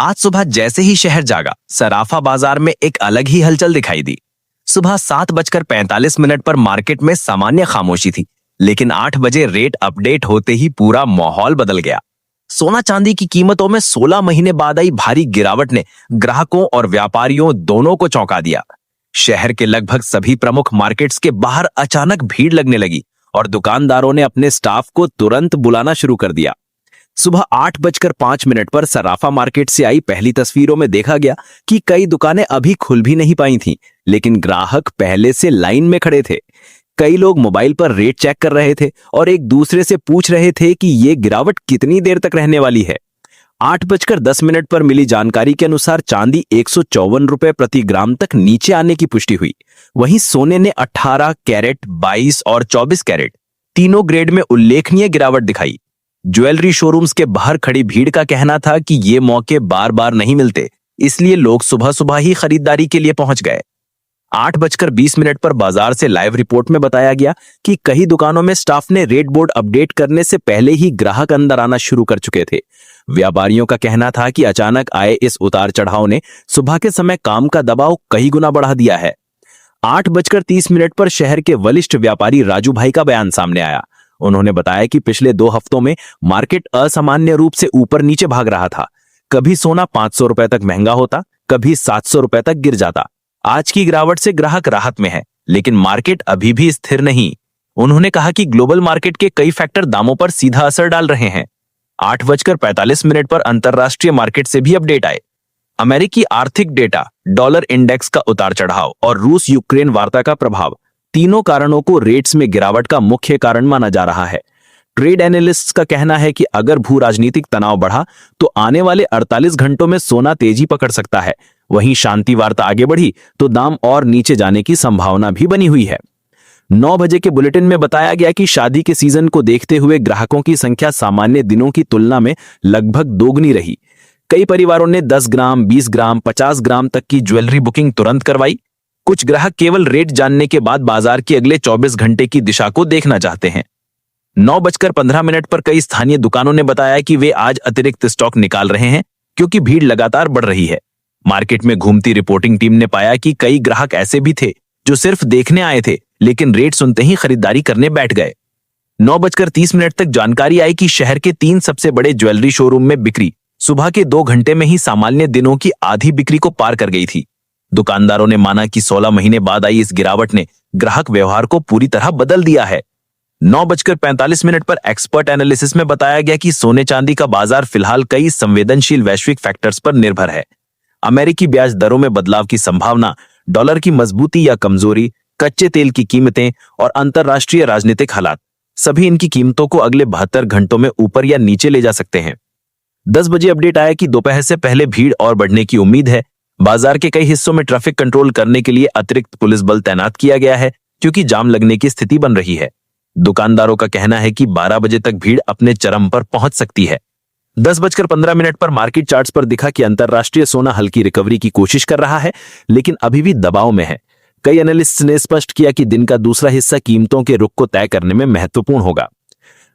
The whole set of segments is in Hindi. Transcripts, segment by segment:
आज सुबह जैसे ही शहर जागा, सराफा बाजार में एक अलग ही हलचल दिखाई दी। सुबह 7:45 पर मार्केट में सामान्य खामोशी थी, लेकिन 8 बजे रेट अपडेट होते ही पूरा माहौल बदल गया। सोना चांदी की कीमतों में 16 महीने बाद आई भारी गिरावट ने ग्राहकों और व्यापारियों दोनों को चौंका दिया। शहर के लगभग सभी प्रमुख मार्केट्स के बाहर अचानक भीड़ लगने लगी और दुकानदारों ने अपने स्टाफ को तुरंत बुलाना शुरू कर दिया। सुबह 8:05 पर सराफा मार्केट से आई पहली तस्वीरों में देखा गया कि कई दुकानें अभी खुल भी नहीं पाई थीं, लेकिन ग्राहक पहले से लाइन में खड़े थे। कई लोग मोबाइल पर रेट चेक कर रहे थे और एक दूसरे से पूछ रहे थे कि ये गिरावट कितनी देर तक रहने वाली है। 8:10 पर मिली जानकारी के अनुसार चांदी 154 रुपए प्रति ग्राम तक नीचे आने की पुष्टि हुई। वहीं सोने ने 18 कैरेट, 22 और 24 कैरेट तीनों ग्रेड में उल्लेखनीय गिरावट दिखाई। ज्वेलरी शोरूम्स के बाहर खड़ी भीड़ का कहना था कि ये मौके बार बार नहीं मिलते, इसलिए लोग सुबह सुबह ही खरीदारी के लिए पहुंच गए। 8:20 पर बाजार से लाइव रिपोर्ट में बताया गया कि कई दुकानों में स्टाफ ने रेट बोर्ड अपडेट करने से पहले ही ग्राहक अंदर आना शुरू कर चुके थे। व्यापारियों का कहना था कि अचानक आए इस उतार चढ़ाव ने सुबह के समय काम का दबाव कई गुना बढ़ा दिया है। 8:30 पर शहर के वरिष्ठ व्यापारी राजू भाई का बयान सामने आया। उन्होंने बताया कि पिछले 2 हफ्तों में मार्केट असामान्य रूप से ऊपर नीचे भाग रहा था। कभी सोना 500 रुपए तक महंगा होता, कभी 700 रुपए तक गिर जाता। आज की गिरावट से ग्राहक राहत में है, लेकिन मार्केट अभी भी स्थिर नहीं। उन्होंने कहा कि ग्लोबल मार्केट के कई फैक्टर दामों पर सीधा असर डाल रहे हैं। 8:45 पर अंतरराष्ट्रीय मार्केट से भी अपडेट आए। अमेरिकी आर्थिक डेटा, डॉलर इंडेक्स का उतार चढ़ाव और रूस यूक्रेन वार्ता का प्रभाव, तीनों कारणों को रेट्स में गिरावट का मुख्य कारण माना जा रहा है। ट्रेड एनालिस्ट्स का कहना है कि अगर भू राजनीतिक तनाव बढ़ा तो आने वाले 48 घंटों में सोना तेजी पकड़ सकता है। वहीं शांति वार्ता आगे बढ़ी तो दाम और नीचे जाने की संभावना भी बनी हुई है। 9 बजे के बुलेटिन में बताया गया कि शादी के सीजन को देखते हुए ग्राहकों की संख्या सामान्य दिनों की तुलना में लगभग दोगुनी रही। कई परिवारों ने 10 ग्राम, 20 ग्राम, 50 ग्राम तक की ज्वेलरी बुकिंग तुरंत करवाई। कुछ ग्राहक केवल रेट जानने के बाद बाजार के अगले 24 घंटे की दिशा को देखना चाहते हैं। 9:15 पर कई स्थानीय दुकानों ने बताया कि वे आज अतिरिक्त स्टॉक निकाल रहे हैं क्योंकि भीड़ लगातार बढ़ रही है। मार्केट में घूमती रिपोर्टिंग टीम ने पाया कि कई ग्राहक ऐसे भी थे जो सिर्फ देखने आए थे, लेकिन रेट सुनते ही खरीदारी करने बैठ गए। 9:30 तक जानकारी आई कि शहर के 3 सबसे बड़े ज्वेलरी शोरूम में बिक्री सुबह के 2 घंटे में ही सामान्य दिनों की आधी बिक्री को पार कर गई थी। दुकानदारों ने माना कि 16 महीने बाद आई इस गिरावट ने ग्राहक व्यवहार को पूरी तरह बदल दिया है। 9:45 पर एक्सपर्ट एनालिसिस में बताया गया कि सोने चांदी का बाजार फिलहाल कई संवेदनशील वैश्विक फैक्टर्स पर निर्भर है। अमेरिकी ब्याज दरों में बदलाव की संभावना, डॉलर की मजबूती या कमजोरी, कच्चे तेल की कीमतें और अंतरराष्ट्रीय राजनीतिक हालात, सभी इनकी कीमतों को अगले 72 घंटों में ऊपर या नीचे ले जा सकते हैं। 10 बजे अपडेट आया कि दोपहर से पहले भीड़ और बढ़ने की उम्मीद है। बाजार के कई हिस्सों में ट्रैफिक कंट्रोल करने के लिए अतिरिक्त पुलिस बल तैनात किया गया है क्योंकि जाम लगने की स्थिति बन रही है। दुकानदारों का कहना है कि 12 बजे तक भीड़ अपने चरम पर पहुंच सकती है। 10:15 पर मार्केट चार्ट्स पर दिखा कि अंतरराष्ट्रीय सोना हल्की रिकवरी की कोशिश कर रहा है, लेकिन अभी भी दबाव में है। कई एनालिस्ट्स ने स्पष्ट किया कि दिन का दूसरा हिस्सा कीमतों के रुख को तय करने में महत्वपूर्ण होगा।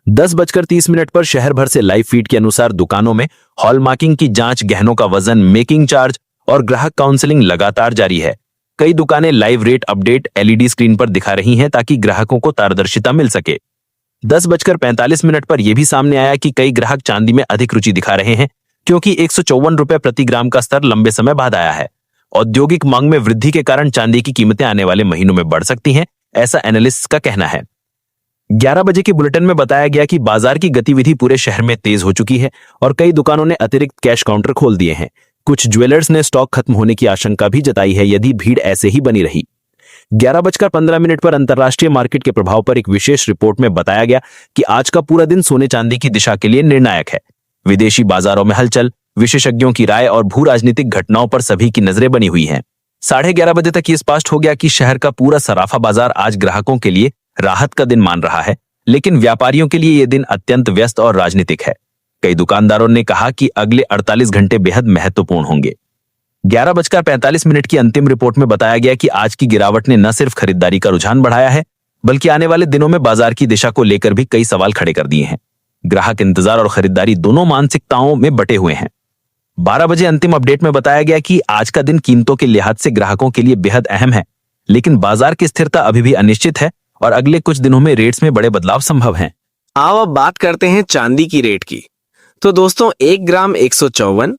10:30 पर शहर भर से लाइव फीड के अनुसार दुकानों में हॉलमार्किंग की जांच, गहनों का वजन, मेकिंग चार्ज और ग्राहक काउंसलिंग लगातार जारी है। कई दुकानें live rate update LED screen पर दिखा रही हैं ताकि ग्राहकों को पारदर्शिता मिल सके। 10:45 पर यह भी सामने आया कि कई ग्राहक चांदी में अधिक रुचि दिखा रहे हैं क्योंकि 154 रुपए प्रति ग्राम का स्तर लंबे समय बाद आया है। औद्योगिक मांग में वृद्धि के कारण चांदी की कीमतें आने वाले महीनों में बढ़ सकती हैं, ऐसा एनालिस्ट का कहना है। 11 बजे के बुलेटिन में बताया गया कि बाजार की गतिविधि पूरे शहर में तेज हो चुकी है और कई दुकानों ने अतिरिक्त कैश काउंटर खोल दिए हैं। कुछ ज्वेलर्स ने स्टॉक खत्म होने की आशंका भी जताई है यदि भीड़ ऐसे ही बनी रही। 11:15 पर अंतरराष्ट्रीय मार्केट के प्रभाव पर एक विशेष रिपोर्ट में बताया गया कि आज का पूरा दिन सोने चांदी की दिशा के लिए निर्णायक है। विदेशी बाजारों में हलचल, विशेषज्ञों की राय और भू राजनीतिक घटनाओं पर सभी की नजरें बनी हुई हैं। 11:30 बजे तक ये स्पष्ट हो गया कि शहर का पूरा सराफा बाजार आज ग्राहकों के लिए राहत का दिन मान रहा है, लेकिन व्यापारियों के लिए यह दिन अत्यंत व्यस्त और राजनीतिक है। कई दुकानदारों ने कहा कि अगले 48 घंटे बेहद महत्वपूर्ण होंगे। 11:45 की अंतिम रिपोर्ट में बताया गया कि आज की गिरावट ने न सिर्फ खरीदारी का रुझान बढ़ाया है, बल्कि आने वाले दिनों में बाजार की दिशा को लेकर भी कई सवाल खड़े कर दिए हैं। ग्राहक इंतजार और खरीदारी दोनों मानसिकताओं में बटे हुए हैं। 12 बजे अंतिम अपडेट में बताया गया कि आज का दिन कीमतों के लिहाज से ग्राहकों के लिए बेहद अहम है, लेकिन बाजार की स्थिरता अभी भी अनिश्चित है और अगले कुछ दिनों में रेट्स में बड़े बदलाव संभव हैं। आओ अब बात करते हैं चांदी की रेट की। तो दोस्तों 1 ग्राम 154,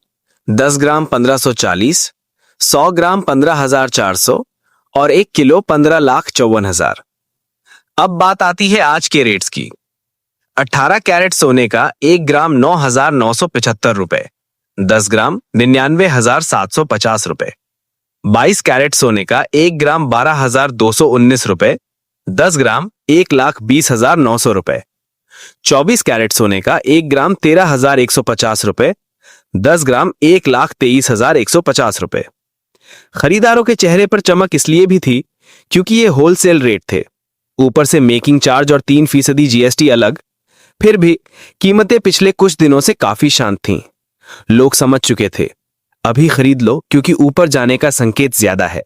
10 ग्राम 1540, 100 ग्राम 15,400 और 1 किलो 15,54,000। अब बात आती है आज के रेट्स की। 18 कैरेट सोने का 1 ग्राम 9,975 रुपए, 10 ग्राम 99,750 रुपए। 22 कैरेट सोने का 1 ग्राम 12,219 रुपए, 10 ग्राम 1,20,900 रुपए। 24 कैरेट सोने का 1 ग्राम 13,150 रुपए, 10 ग्राम 1,23,150 रुपए। खरीदारों के चेहरे पर चमक इसलिए भी थी क्योंकि ये होलसेल रेट थे, ऊपर से मेकिंग चार्ज और 3% जीएसटी अलग। फिर भी कीमतें पिछले कुछ दिनों से काफी शांत थीं। लोग समझ चुके थे, अभी खरीद लो क्योंकि ऊपर जाने का संकेत ज्यादा है।